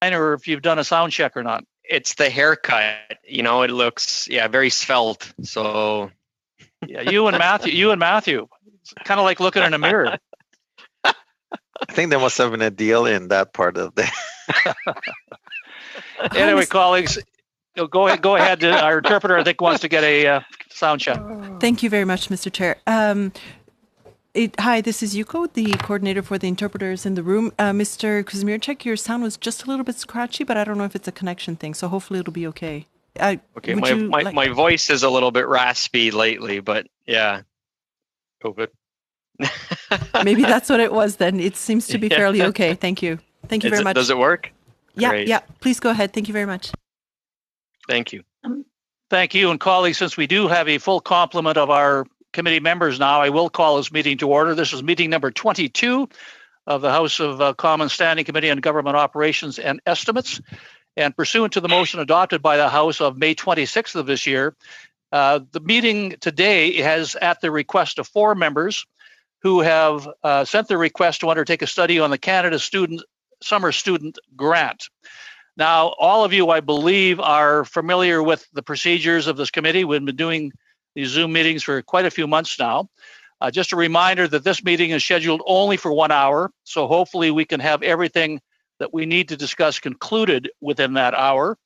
or if you've done a sound check or not. It's the haircut. It looks very svelte. So yeah, you and Matthew, it's kind of like looking in a mirror. I think there must have been a deal in that part of the. Anyway, colleagues, go ahead. Our interpreter, I think, wants to get a sound check. Thank you very much, Mr. Chair. Hi, this is Yuko, the coordinator for the interpreters in the room. Mr. Kuzmierczak, your sound was just a little bit scratchy, but I don't know if it's a connection thing, so hopefully it'll be okay. Okay, my voice is a little bit raspy lately, but yeah. COVID. Maybe that's what it was then. It seems to be fairly okay. Thank you. Thank you very much. Does it work? Yeah, Great. yeah. Please go ahead. Thank you very much. Thank you. Thank you. And colleagues, since we do have a full complement of our committee members now, I will call this meeting to order. This is meeting number 22 of the House of Commons Standing Committee on Government Operations and Estimates. And pursuant to the motion adopted by the House of May 26th of this year, the meeting today has, at the request of 4 members who have sent their request to undertake a study on the Canada Summer Student Grant. Now, all of you, I believe, are familiar with the procedures of this committee. We've been doing these Zoom meetings for quite a few months now. Just a reminder that this meeting is scheduled only for 1 hour, so hopefully we can have everything that we need to discuss concluded within that hour.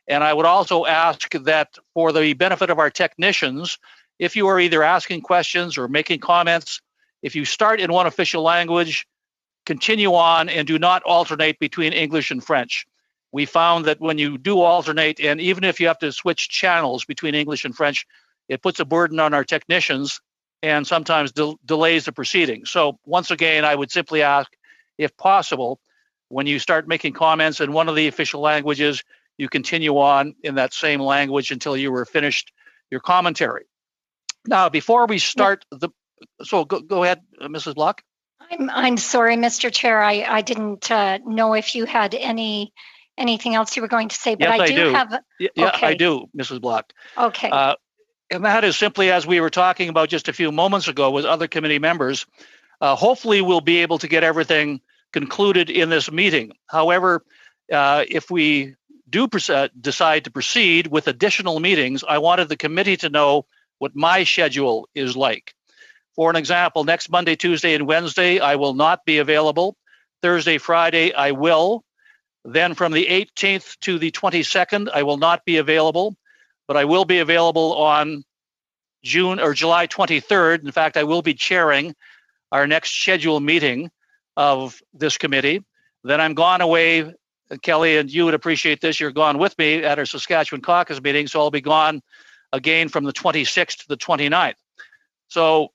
And I would also ask that for the benefit of our technicians, if you are either asking questions or making comments, if you start in one official language, continue on and do not alternate between English and French. We found that when you do alternate, and even if you have to switch channels between English and French, it puts a burden on our technicians and sometimes delays the proceedings. So once again, I would simply ask, if possible, when you start making comments in one of the official languages, you continue on in that same language until you were finished your commentary. Now, before we start so go ahead, Mrs. Block. I'm sorry, Mr. Chair. I didn't know if you had anything else you were going to say, but yes, I do have. Yeah, okay. I do, Mrs. Block. Okay. And that is simply, as we were talking about just a few moments ago with other committee members, hopefully we'll be able to get everything concluded in this meeting. However, if we do decide to proceed with additional meetings, I wanted the committee to know what my schedule is like. For an example, next Monday, Tuesday, and Wednesday, I will not be available. Thursday, Friday, I will. Then from the 18th to the 22nd, I will not be available, but I will be available on July 23rd. In fact, I will be chairing our next scheduled meeting of this committee. Then I'm gone away. Kelly, and you would appreciate this, you're gone with me at our Saskatchewan caucus meeting, so I'll be gone again from the 26th to the 29th. So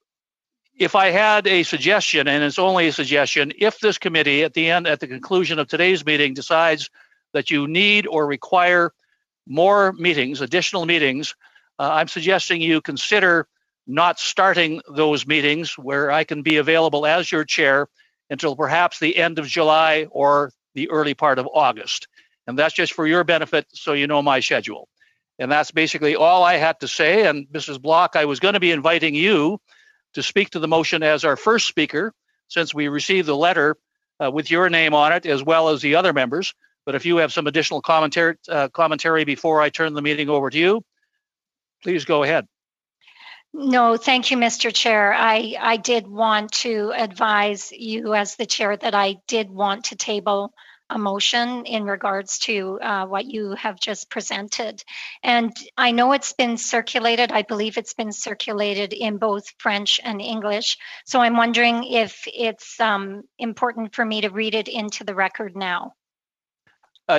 if I had a suggestion, and it's only a suggestion, if this committee at the conclusion of today's meeting decides that you need or require more meetings, additional meetings, I'm suggesting you consider not starting those meetings where I can be available as your chair until perhaps the end of July or the early part of August. And that's just for your benefit, so you know my schedule. And that's basically all I had to say. And Mrs. Block, I was going to be inviting you to speak to the motion as our first speaker, since we received the letter with your name on it, as well as the other members. But if you have some additional commentary before I turn the meeting over to you, please go ahead. No, thank you, Mr. Chair. I did want to advise you as the chair that I did want to table a motion in regards to what you have just presented. And I know it's been circulated. I believe it's been circulated in both French and English. So I'm wondering if it's important for me to read it into the record now.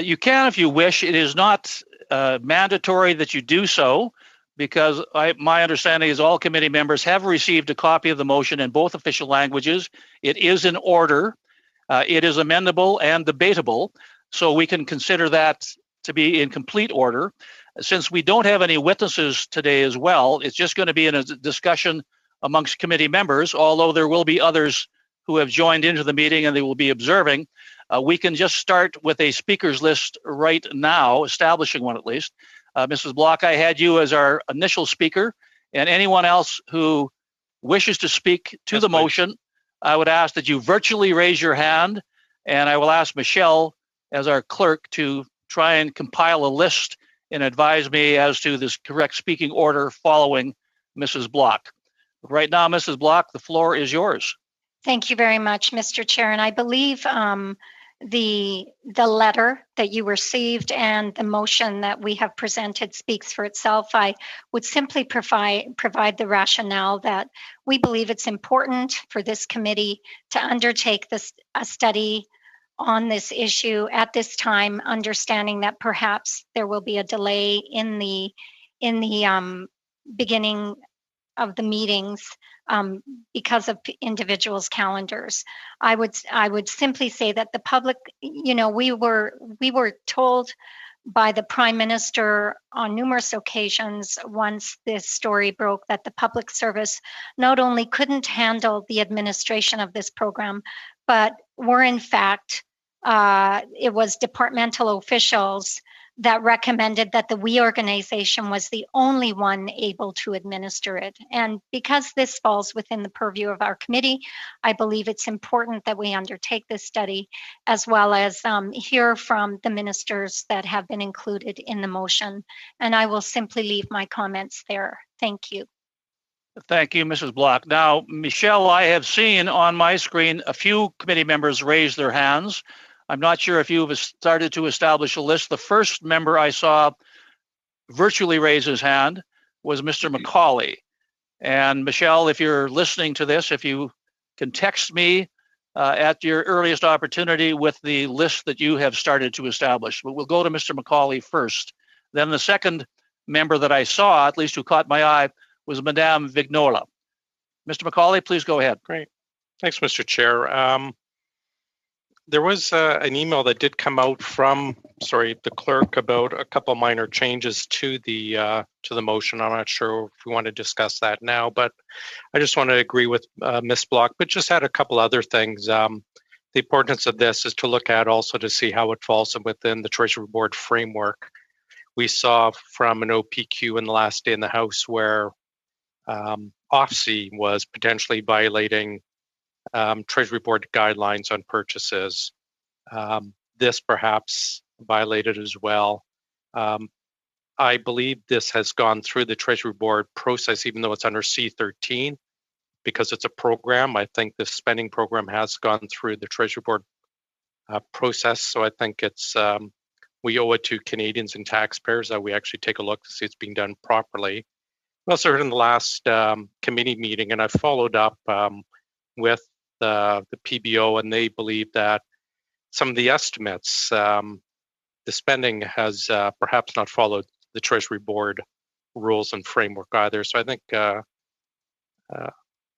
You can if you wish. It is not mandatory that you do so, because my understanding is all committee members have received a copy of the motion in both official languages. It is in order. It is amendable and debatable, so we can consider that to be in complete order. Since we don't have any witnesses today as well, it's just going to be in a discussion amongst committee members, although there will be others who have joined into the meeting and they will be observing. We can just start with a speakers list right now, establishing one at least. Mrs. Block, I had you as our initial speaker, and anyone else who wishes to speak to the motion, I would ask that you virtually raise your hand, and I will ask Michelle as our clerk to try and compile a list and advise me as to this correct speaking order following Mrs. Block. Right now, Mrs. Block, the floor is yours. Thank you very much, Mr. Chair. And I believe the letter that you received and the motion that we have presented speaks for itself. I would simply provide the rationale that we believe it's important for this committee to undertake a study on this issue at this time, understanding that perhaps there will be a delay in the beginning of the meetings because of individuals' calendars. I would simply say that the public, we were told by the Prime Minister on numerous occasions once this story broke that the public service not only couldn't handle the administration of this program, but were in fact, it was departmental officials that recommended that the WE organization was the only one able to administer it. And because this falls within the purview of our committee, I believe it's important that we undertake this study as well as hear from the ministers that have been included in the motion. And I will simply leave my comments there. Thank you. Thank you, Mrs. Block. Now, Michelle, I have seen on my screen a few committee members raise their hands. I'm not sure if you've started to establish a list. The first member I saw virtually raise his hand was Mr. McCauley. And Michelle, if you're listening to this, if you can text me at your earliest opportunity with the list that you have started to establish. But we'll go to Mr. McCauley first. Then the second member that I saw, at least who caught my eye, was Madame Vignola. Mr. McCauley, please go ahead. Great. Thanks, Mr. Chair. There was an email that did come out from, the clerk about a couple minor changes to the motion. I'm not sure if we want to discuss that now, but I just want to agree with Ms. Block, but just add a couple other things. The importance of this is to look at also to see how it falls within the Treasury Board framework. We saw from an OPQ in the last day in the House where OFC was potentially violating Treasury Board guidelines on purchases. This perhaps violated as well. I believe this has gone through the Treasury Board process, even though it's under C13, because it's a program. I think the spending program has gone through the Treasury Board process. So I think it's we owe it to Canadians and taxpayers that we actually take a look to see it's being done properly. We also heard in the last committee meeting, and I followed up with the PBO, and they believe that some of the estimates, the spending has perhaps not followed the Treasury Board rules and framework either. So I think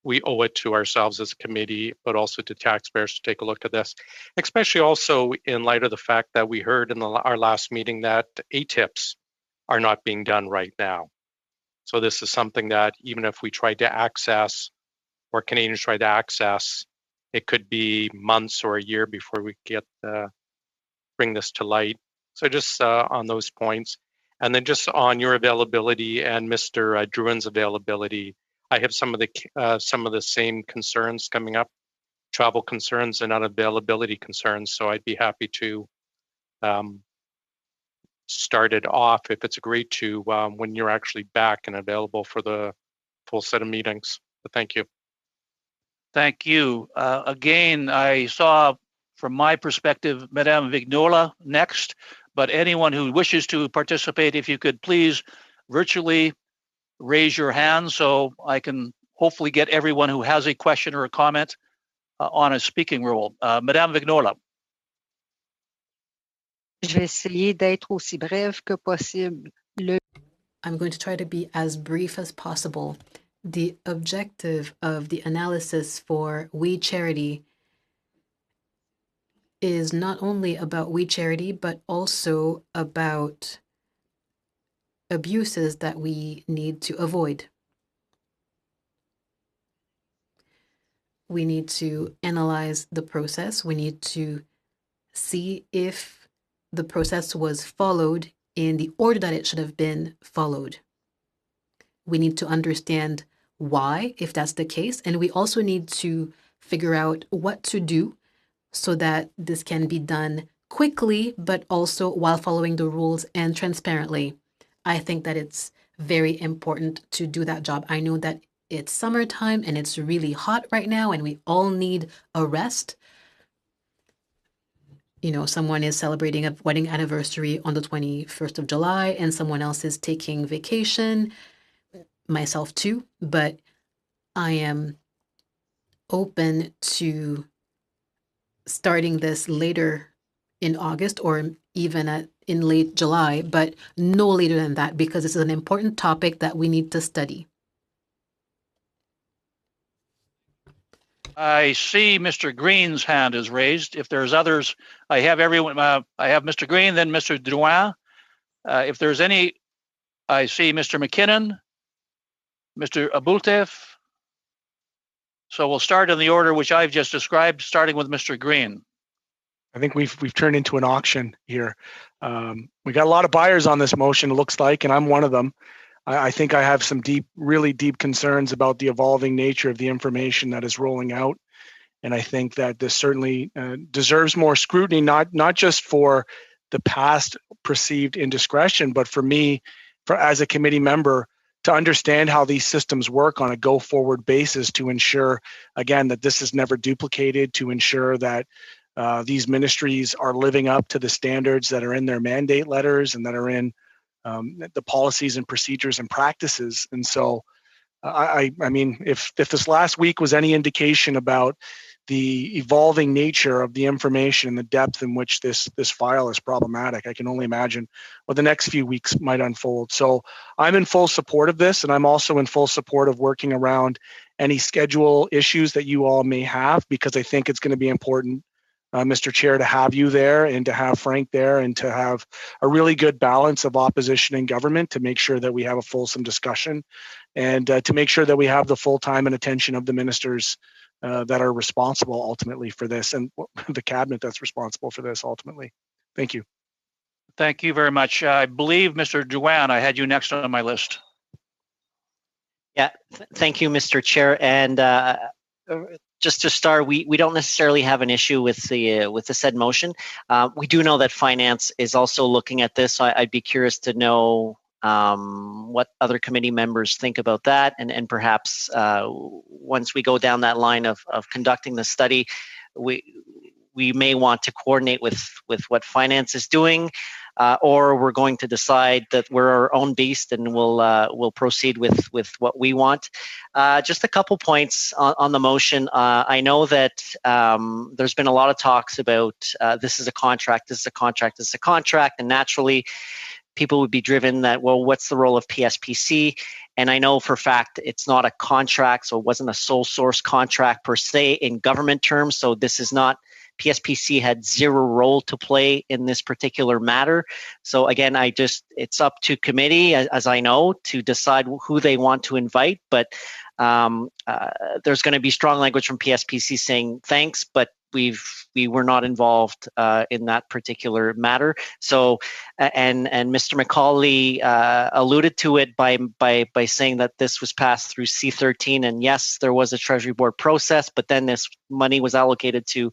we owe it to ourselves as a committee, but also to taxpayers to take a look at this, especially also in light of the fact that we heard in our last meeting that ATIPs are not being done right now. So this is something that even if we tried to access, or Canadians tried to access, it could be months or a year before we get bring this to light. So just on those points, and then just on your availability and Mr. Drouin's availability, I have some of the same concerns coming up, travel concerns and unavailability concerns. So I'd be happy to start it off if it's agreed to when you're actually back and available for the full set of meetings. But thank you. Thank you. Again, I saw from my perspective, Madame Vignola next, but anyone who wishes to participate, if you could please virtually raise your hand so I can hopefully get everyone who has a question or a comment on a speaking rule. Madame Vignola. Je vais essayer d'être aussi brève que possible. I'm going to try to be as brief as possible. The objective of the analysis for We Charity is not only about We Charity, but also about abuses that we need to avoid. We need to analyze the process. We need to see if the process was followed in the order that it should have been followed. We need to understand why, if that's the case, and we also need to figure out what to do so that this can be done quickly, but also while following the rules and transparently. I think that it's very important to do that job. I know that it's summertime and it's really hot right now and we all need a rest. You know, someone is celebrating a wedding anniversary on the 21st of July and someone else is taking vacation, myself too, but I am open to starting this later in August or even in late July, but no later than that because this is an important topic that we need to study. I see Mr. Green's hand is raised. If there's others, I have everyone. I have Mr. Green, then Mr. Drouin. If there's any, I see Mr. McKinnon, Mr. Abultev. So we'll start in the order which I've just described, starting with Mr. Green. I think we've turned into an auction here. We got a lot of buyers on this motion, it looks like, and I'm one of them. I think I have some really deep concerns about the evolving nature of the information that is rolling out. And I think that this certainly deserves more scrutiny, not just for the past perceived indiscretion, but for me, as a committee member, to understand how these systems work on a go-forward basis to ensure, again, that this is never duplicated, to ensure that these ministries are living up to the standards that are in their mandate letters and that are in the policies and procedures and practices. And so, I mean, if this last week was any indication about the evolving nature of the information and the depth in which this file is problematic, I can only imagine what the next few weeks might unfold. So I'm in full support of this, and I'm also in full support of working around any schedule issues that you all may have, because I think it's going to be important, Mr. Chair, to have you there and to have Frank there and to have a really good balance of opposition and government to make sure that we have a fulsome discussion and to make sure that we have the full time and attention of the ministers that are responsible ultimately for this and the cabinet that's responsible for this ultimately. Thank you. Thank you very much. I believe, Mr. Drouin, I had you next on my list. Yeah, thank you, Mr. Chair. And just to start, we don't necessarily have an issue with the said motion. We do know that finance is also looking at this. So I'd be curious to know what other committee members think about that, and perhaps once we go down that line of conducting the study, we may want to coordinate with what finance is doing, or we're going to decide that we're our own beast and we'll proceed with what we want. Just a couple points on the motion. I know that there's been a lot of talks about this is a contract, and naturally people would be driven that, well, what's the role of PSPC? And I know for a fact it's not a contract, so it wasn't a sole source contract per se in government terms. So this is not, PSPC had zero role to play in this particular matter. So again, it's up to committee, as I know, to decide who they want to invite. But there's going to be strong language from PSPC saying thanks, but we were not involved in that particular matter. So, and Mr. McCauley alluded to it by saying that this was passed through C13, and yes, there was a Treasury Board process, but then this money was allocated to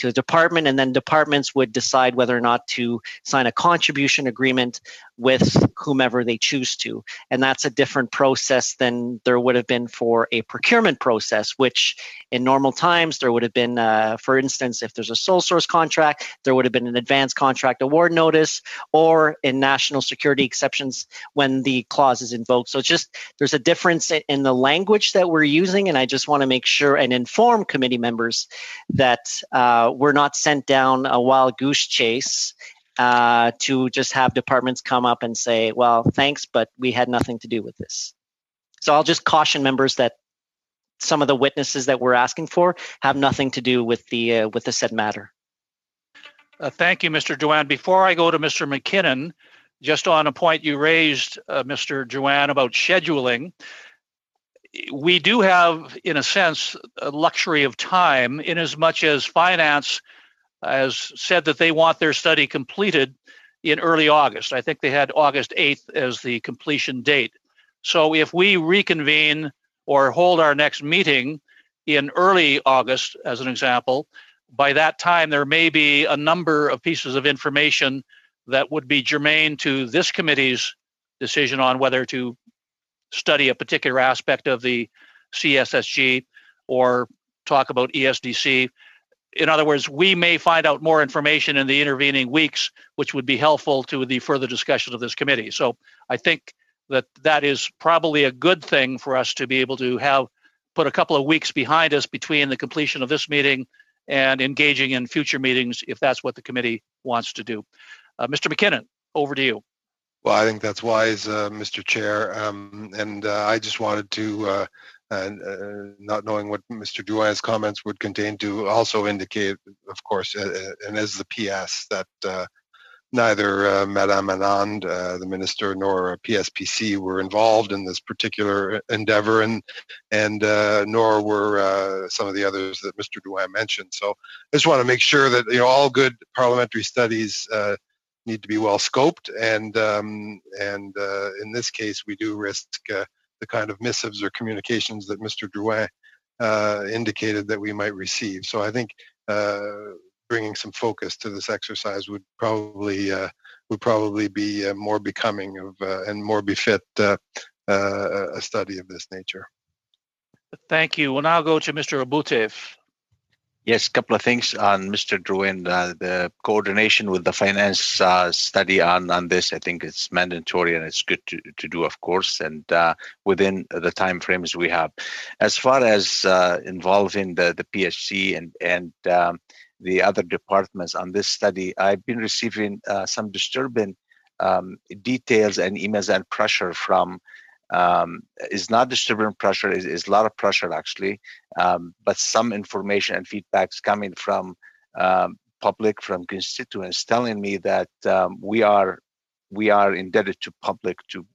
a department, and then departments would decide whether or not to sign a contribution agreement with whomever they choose to. And that's a different process than there would have been for a procurement process, which in normal times, there would have been, for instance, if there's a sole source contract, there would have been an advanced contract award notice, or in national security exceptions when the clause is invoked. So it's just, there's a difference in the language that we're using, and I just want to make sure and inform committee members that we're not sent down a wild goose chase to just have departments come up and say, well, thanks, but we had nothing to do with this. So I'll just caution members that some of the witnesses that we're asking for have nothing to do with the said matter. Thank you, Mr. Drouin. Before I go to Mr. McKinnon, just on a point you raised, Mr. Drouin, about scheduling, we do have, in a sense, a luxury of time, in as much as finance has said that they want their study completed in early August. I think they had August 8th as the completion date. So if we reconvene or hold our next meeting in early August, as an example, by that time, there may be a number of pieces of information that would be germane to this committee's decision on whether to study a particular aspect of the CSSG or talk about ESDC. In other words, we may find out more information in the intervening weeks, which would be helpful to the further discussion of this committee. So I think that is probably a good thing for us to be able to have put a couple of weeks behind us between the completion of this meeting and engaging in future meetings if that's what the committee wants to do. Mr. McKinnon, over to you. Well, I think that's wise, Mr. Chair. I just wanted to, not knowing what Mr. Drouin's comments would contain, to also indicate, of course, and as the PS, that neither Madame Anand, the minister, nor PSPC were involved in this particular endeavor, and nor were some of the others that Mr. Drouin mentioned. So I just want to make sure that all good parliamentary studies need to be well scoped, and in this case, we do risk the kind of missives or communications that Mr. Drouin indicated that we might receive. So I think bringing some focus to this exercise would probably be more becoming of and more befit a study of this nature. Thank you. We'll now go to Mr. Abutev. Yes, a couple of things on Mr. Drouin. The coordination with the finance study on this, I think it's mandatory and it's good to do, of course, and within the time frames we have. As far as involving the PHC and the other departments on this study, I've been receiving some disturbing details and emails and pressure from is not disturbing pressure, is a lot of pressure actually, but some information and feedbacks coming from public, from constituents telling me that we are indebted to public to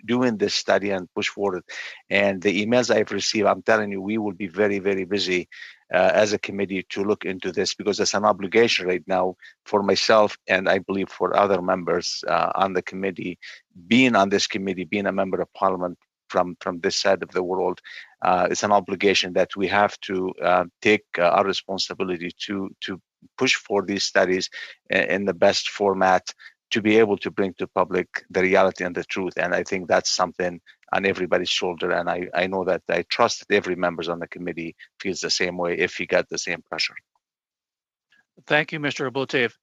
doing this study and push forward. And the emails I've received, I'm telling you, we will be very, very busy as a committee to look into this, because it's an obligation right now for myself and I believe for other members on the committee. Being on this committee, being a member of parliament from this side of the world, it's an obligation that we have to take our responsibility to push for these studies in the best format, to be able to bring to public the reality and the truth. And I think that's something on everybody's shoulder. And I know that I trust that every member on the committee feels the same way if he got the same pressure. Thank you, Mr. Abutev.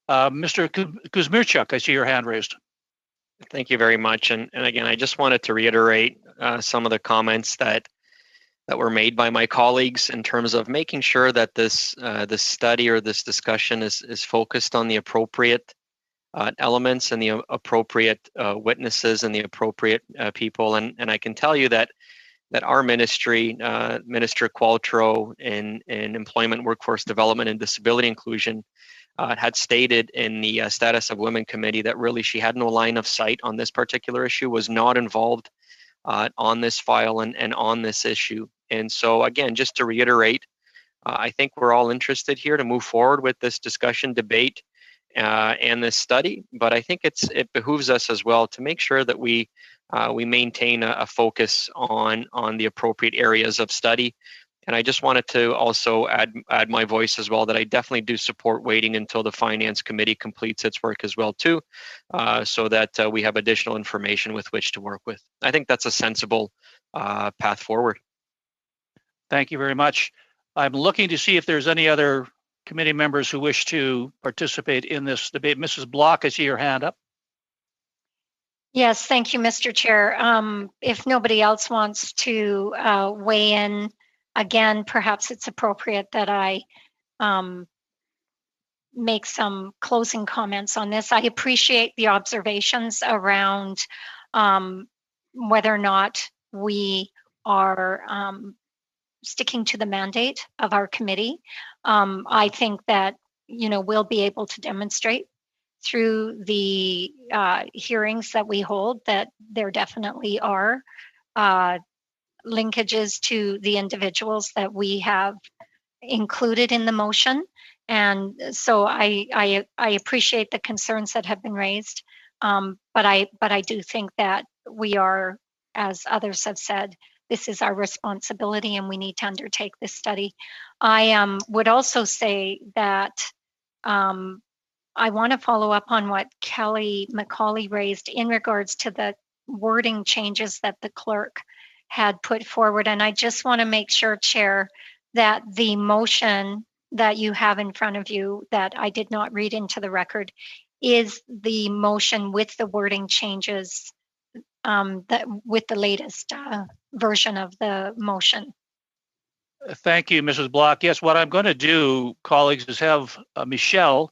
Mr. Kuzmirchuk, I see your hand raised. Thank you very much. And again, I just wanted to reiterate some of the comments that were made by my colleagues in terms of making sure that this study or this discussion is focused on the appropriate elements and the appropriate witnesses and the appropriate people. And I can tell you that our ministry, Minister Qualtrough in Employment, Workforce Development and Disability Inclusion, had stated in the Status of Women Committee that really she had no line of sight on this particular issue, was not involved on this file and on this issue. And so again, just to reiterate, I think we're all interested here to move forward with this discussion, debate, and this study, but I think it behooves us as well to make sure that we maintain a focus on the appropriate areas of study. And I just wanted to also add my voice as well, that I definitely do support waiting until the Finance Committee completes its work as well too, so that we have additional information with which to work with. I think that's a sensible path forward. Thank you very much. I'm looking to see if there's any other committee members who wish to participate in this debate. Mrs. Block, I see your hand up. Yes, thank you, Mr. Chair. If nobody else wants to weigh in, again, perhaps it's appropriate that I make some closing comments on this. I appreciate the observations around whether or not we are sticking to the mandate of our committee. I think that, we'll be able to demonstrate through the hearings that we hold that there definitely are linkages to the individuals that we have included in the motion. And so I appreciate the concerns that have been raised, but I do think that we are, as others have said, this is our responsibility and we need to undertake this study. I would also say that I want to follow up on what Kelly McCauley raised in regards to the wording changes that the clerk had put forward. And I just want to make sure, Chair, that the motion that you have in front of you that I did not read into the record is the motion with the wording changes, that with the latest version of the motion. Thank you, Mrs. Block. Yes, what I'm going to do, colleagues, is have Michelle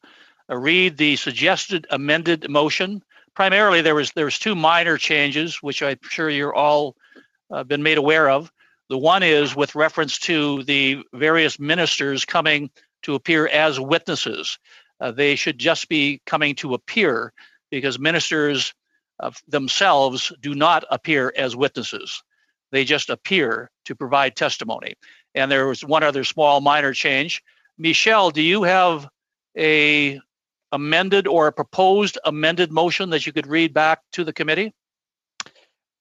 read the suggested amended motion. Primarily, there was two minor changes, which I'm sure you're all been made aware of. The one is with reference to the various ministers coming to appear as witnesses. They should just be coming to appear, because ministers themselves do not appear as witnesses. They just appear to provide testimony. And there was one other small minor change. Michelle, do you have a amended or a proposed amended motion that you could read back to the committee?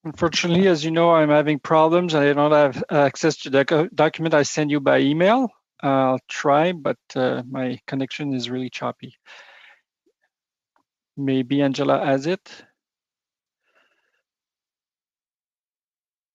Unfortunately, as you know, I'm having problems. I don't have access to the document I send you by email. I'll try, but my connection is really choppy. Maybe Angela has it.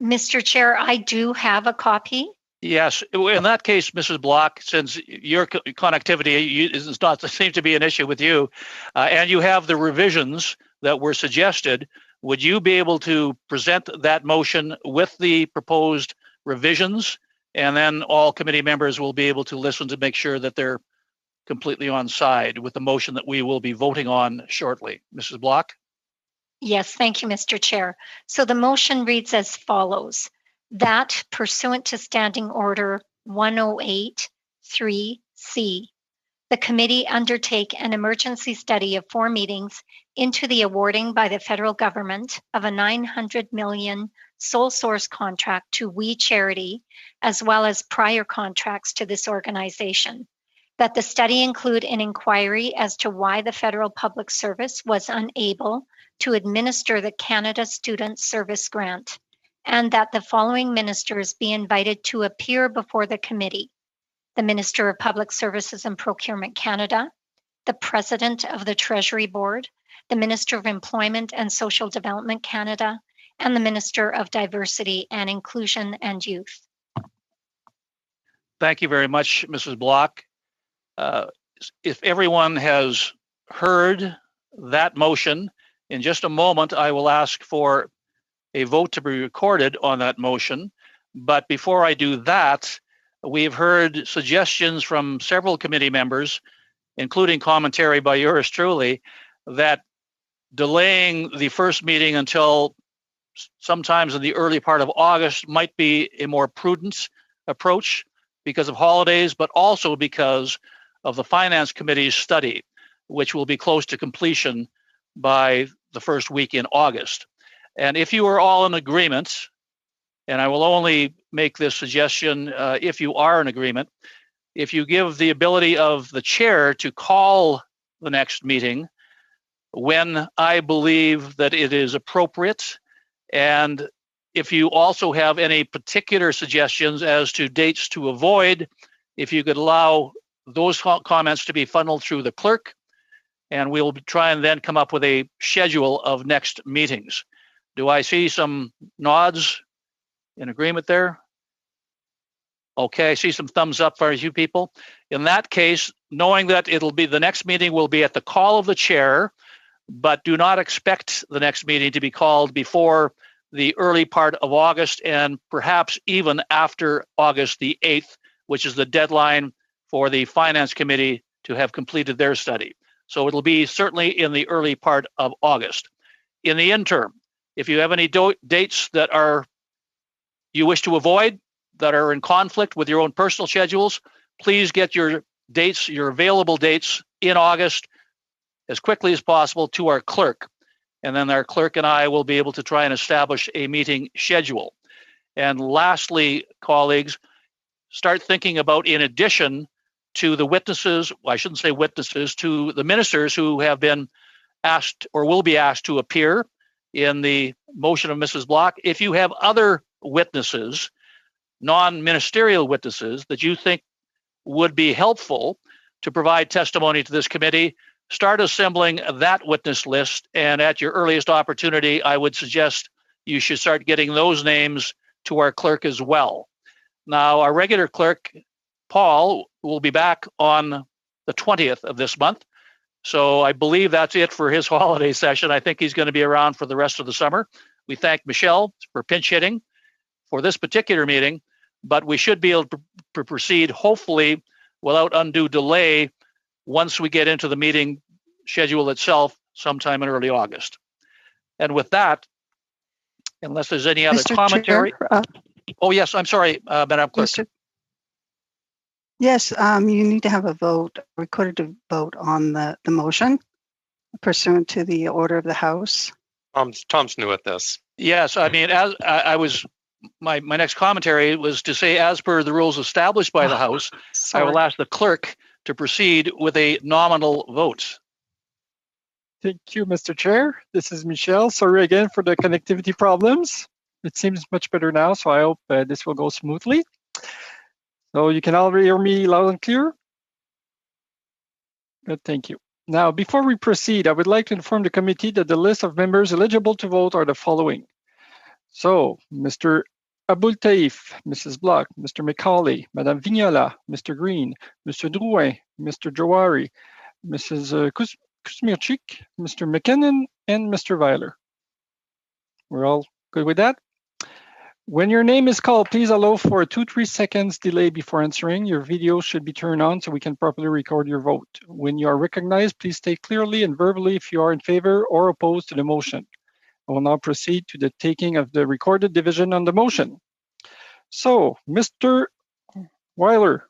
Mr. Chair, I do have a copy. Yes, in that case, Mrs. Block, since your connectivity does not seem to be an issue with you, and you have the revisions that were suggested, would you be able to present that motion with the proposed revisions? And then all committee members will be able to listen to make sure that they're completely on side with the motion that we will be voting on shortly. Mrs. Block? Yes, thank you, Mr. Chair. So the motion reads as follows: that pursuant to Standing Order 108-3C, the committee undertake an emergency study of 4 meetings into the awarding by the federal government of a $900 million sole source contract to We Charity, as well as prior contracts to this organization. That the study include an inquiry as to why the Federal Public Service was unable to administer the Canada Student Service Grant, and that the following ministers be invited to appear before the committee: the Minister of Public Services and Procurement Canada, the President of the Treasury Board, the Minister of Employment and Social Development Canada, and the Minister of Diversity and Inclusion and Youth. Thank you very much, Mrs. Block. If everyone has heard that motion, in just a moment, I will ask for a vote to be recorded on that motion. But before I do that, we've heard suggestions from several committee members, including commentary by yours truly, that delaying the first meeting until sometimes in the early part of August might be a more prudent approach because of holidays, but also because of the Finance Committee's study, which will be close to completion by the first week in August. And if you are all in agreement, and I will only make this suggestion if you are in agreement, if you give the ability of the chair to call the next meeting when I believe that it is appropriate, and if you also have any particular suggestions as to dates to avoid, if you could allow those comments to be funneled through the clerk, and we'll try and then come up with a schedule of next meetings. Do I see some nods in agreement there? Okay, I see some thumbs up for you people. In that case, knowing that it'll be the next meeting will be at the call of the chair, but do not expect the next meeting to be called before the early part of August, and perhaps even after August the 8th, which is the deadline for the Finance Committee to have completed their study. So it'll be certainly in the early part of August. In the interim, if you have any dates that you wish to avoid, that are in conflict with your own personal schedules, please get your dates, your available dates in August as quickly as possible to our clerk. And then our clerk and I will be able to try and establish a meeting schedule. And lastly, colleagues, start thinking about, in addition to the witnesses, well, I shouldn't say witnesses, to the ministers who have been asked or will be asked to appear in the motion of Mrs. Block, if you have other witnesses, non-ministerial witnesses that you think would be helpful to provide testimony to this committee, start assembling that witness list. And at your earliest opportunity, I would suggest you should start getting those names to our clerk as well. Now, our regular clerk, Paul, will be back on the 20th of this month. So I believe that's it for his holiday session. I think he's going to be around for the rest of the summer. We thank Michelle for pinch hitting for this particular meeting, but we should be able to proceed, hopefully, without undue delay once we get into the meeting schedule itself sometime in early August. And with that, unless there's any other Mr. commentary. Chair, oh, yes, I'm sorry, Madam Clerk. Yes, you need to have a vote, recorded vote on the motion pursuant to the order of the House. Tom's new at this. Yes, I mean, as I was, my next commentary was to say, as per the rules established by the House, I will ask the clerk to proceed with a nominal vote. Thank you, Mr. Chair. This is Michelle. Sorry again for the connectivity problems. It seems much better now, so I hope this will go smoothly. So you can all hear me loud and clear? Good, thank you. Now, before we proceed, I would like to inform the committee that the list of members eligible to vote are the following. So, Mr. Aboul Taif, Mrs. Bloch, Mr. McCauley, Madame Vignola, Mr. Green, Mr. Drouin, Mr. Jawari, Mrs. Kuzmierczyk, Mr. McKinnon, and Mr. Weiler. We're all good with that? When your name is called, please allow for a 2-3 seconds delay before answering. Your video should be turned on so we can properly record your vote. When you are recognized, please state clearly and verbally if you are in favor or opposed to the motion. I will now proceed to the taking of the recorded division on the motion. So, Mr. Weiler.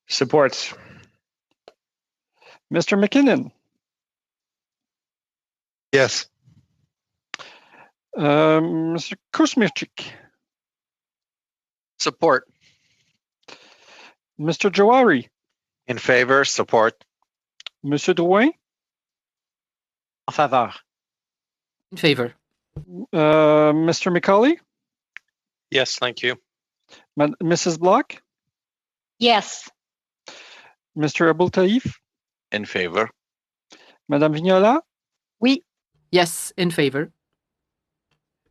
Support. Mr. McKinnon. Yes. Mr. Kuzmierczyk. Support. Mr. Jawari. In favor, support. Monsieur Drouin. En faveur. In favor. Mr. McCauley. Yes, thank you. Mrs. Bloch. Yes. Mr. Aboul Taif. In favor. Madame Vignola. Oui. Yes, in favor.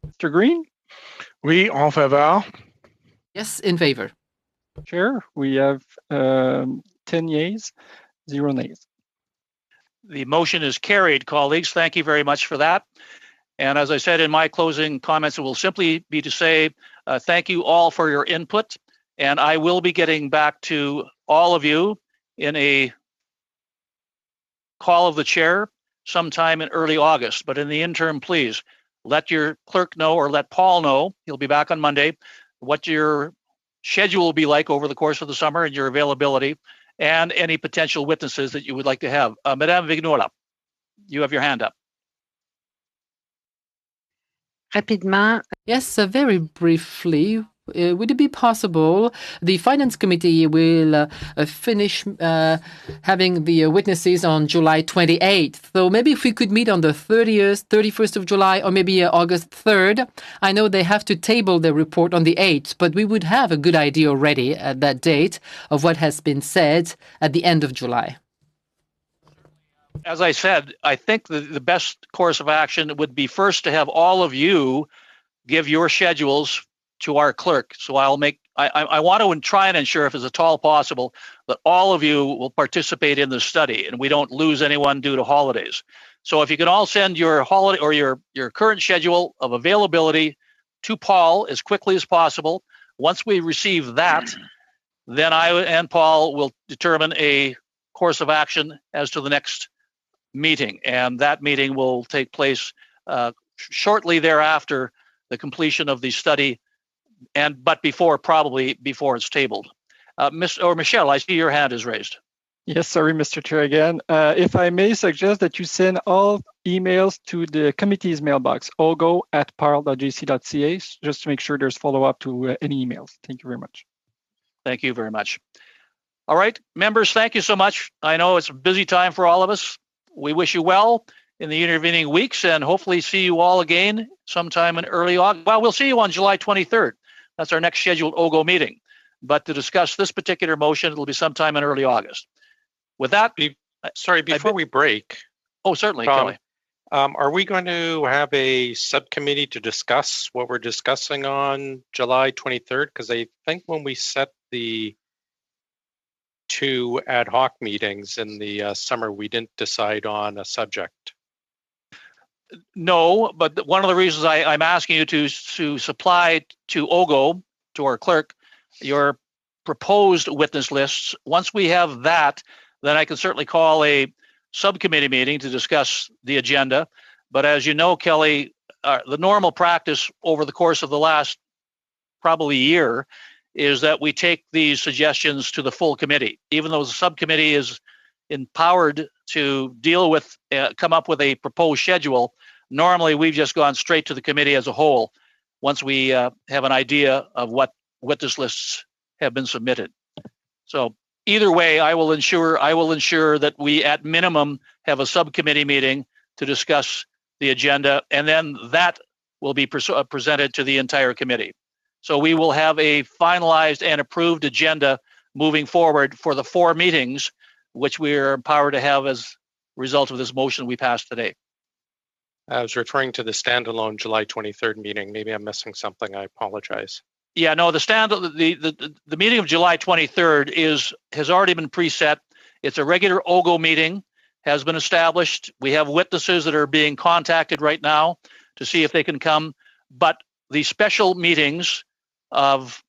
Mr. Green. Oui, en faveur. Yes, in favor. Chair, we have 10 yeas, 0 nays. The motion is carried, colleagues. Thank you very much for that. And as I said in my closing comments, it will simply be to say thank you all for your input. And I will be getting back to all of you in a call of the chair sometime in early August. But in the interim, please let your clerk know, or let Paul know, he'll be back on Monday, what your schedule will be like over the course of the summer and your availability, and any potential witnesses that you would like to have. Madame Vignola, you have your hand up. Rapidement. Yes, very briefly. Would it be possible the Finance Committee will finish having the witnesses on July 28th? So maybe if we could meet on the 30th, 31st of July, or maybe August 3rd. I know they have to table the report on the 8th, but we would have a good idea already at that date of what has been said at the end of July. As I said, I think the best course of action would be first to have all of you give your schedules to our clerk. So I want to try and ensure, if it's at all possible, that all of you will participate in the study and we don't lose anyone due to holidays. So if you can all send your holiday or your current schedule of availability to Paul as quickly as possible. Once we receive that, then I and Paul will determine a course of action as to the next meeting. And that meeting will take place shortly thereafter the completion of the study, but probably before it's tabled. Michelle, I see your hand is raised. Yes, sorry, Mr. Chair again. If I may suggest that you send all emails to the committee's mailbox, oggo@parle.jc.ca, just to make sure there's follow-up to any emails. Thank you very much. Thank you very much. All right, members, thank you so much. I know it's a busy time for all of us. We wish you well in the intervening weeks and hopefully see you all again sometime in early August. Well, we'll see you on July 23rd. That's our next scheduled OGGO meeting. But to discuss this particular motion, it'll be sometime in early August. With that, before we break. Oh, certainly, Tom, Kelly. Are we going to have a subcommittee to discuss what we're discussing on July 23rd? Because I think when we set the 2 ad hoc meetings in the summer, we didn't decide on a subject. No, but one of the reasons I'm asking you to supply to OGGO, to our clerk, your proposed witness lists. Once we have that, then I can certainly call a subcommittee meeting to discuss the agenda. But as you know, Kelly, the normal practice over the course of the last probably year is that we take these suggestions to the full committee. Even though the subcommittee is empowered to deal with, come up with a proposed schedule, normally we've just gone straight to the committee as a whole once we have an idea of what witness lists have been submitted. So either way, I will ensure that we at minimum have a subcommittee meeting to discuss the agenda, and then that will be presented to the entire committee. So we will have a finalized and approved agenda moving forward for the 4 meetings, which we are empowered to have as a result of this motion we passed today. I was referring to the standalone July 23rd meeting. Maybe I'm missing something. I apologize. Yeah, no, the meeting of July 23rd has already been preset. It's a regular OGGO meeting, has been established. We have witnesses that are being contacted right now to see if they can come. But the special meetings of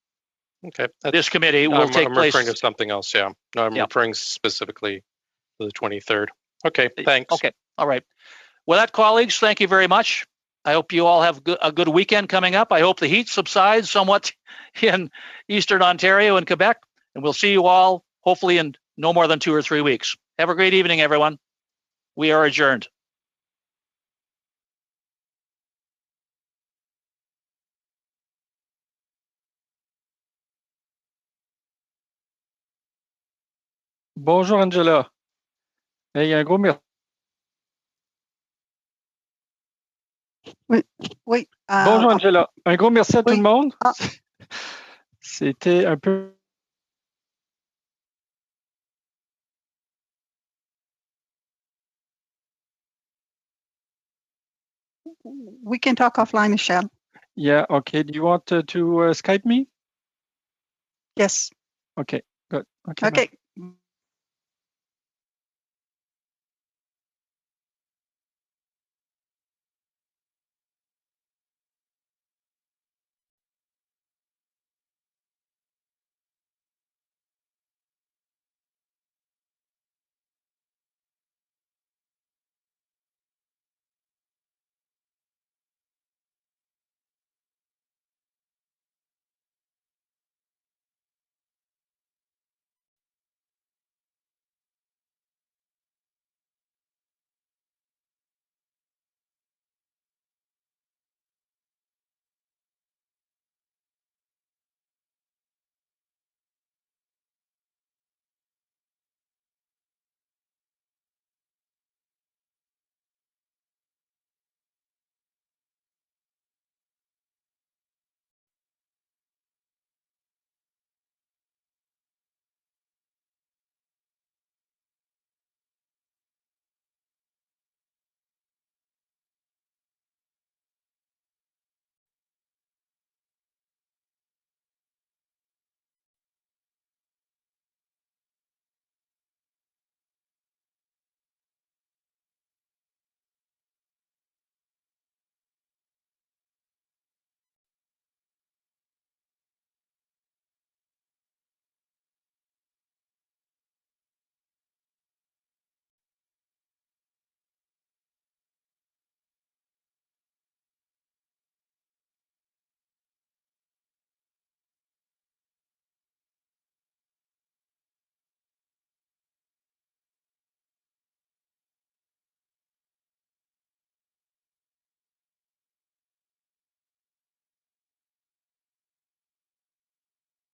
this committee will take place. I'm referring to something else, yeah. No, I'm referring specifically to the 23rd. Okay, thanks. Okay, all right. Well, that, colleagues, thank you very much. I hope you all have a good weekend coming up. I hope the heat subsides somewhat in Eastern Ontario and Quebec. And we'll see you all hopefully in no more than 2 or 3 weeks. Have a great evening, everyone. We are adjourned. Bonjour, Angela. Hey, un gros merci. Oui. Bonjour, Angela. Un gros merci à tout le monde. C'était un peu... We can talk offline, Michelle. Yeah, okay. Do you want to Skype me? Yes. Okay, good. Okay. Okay.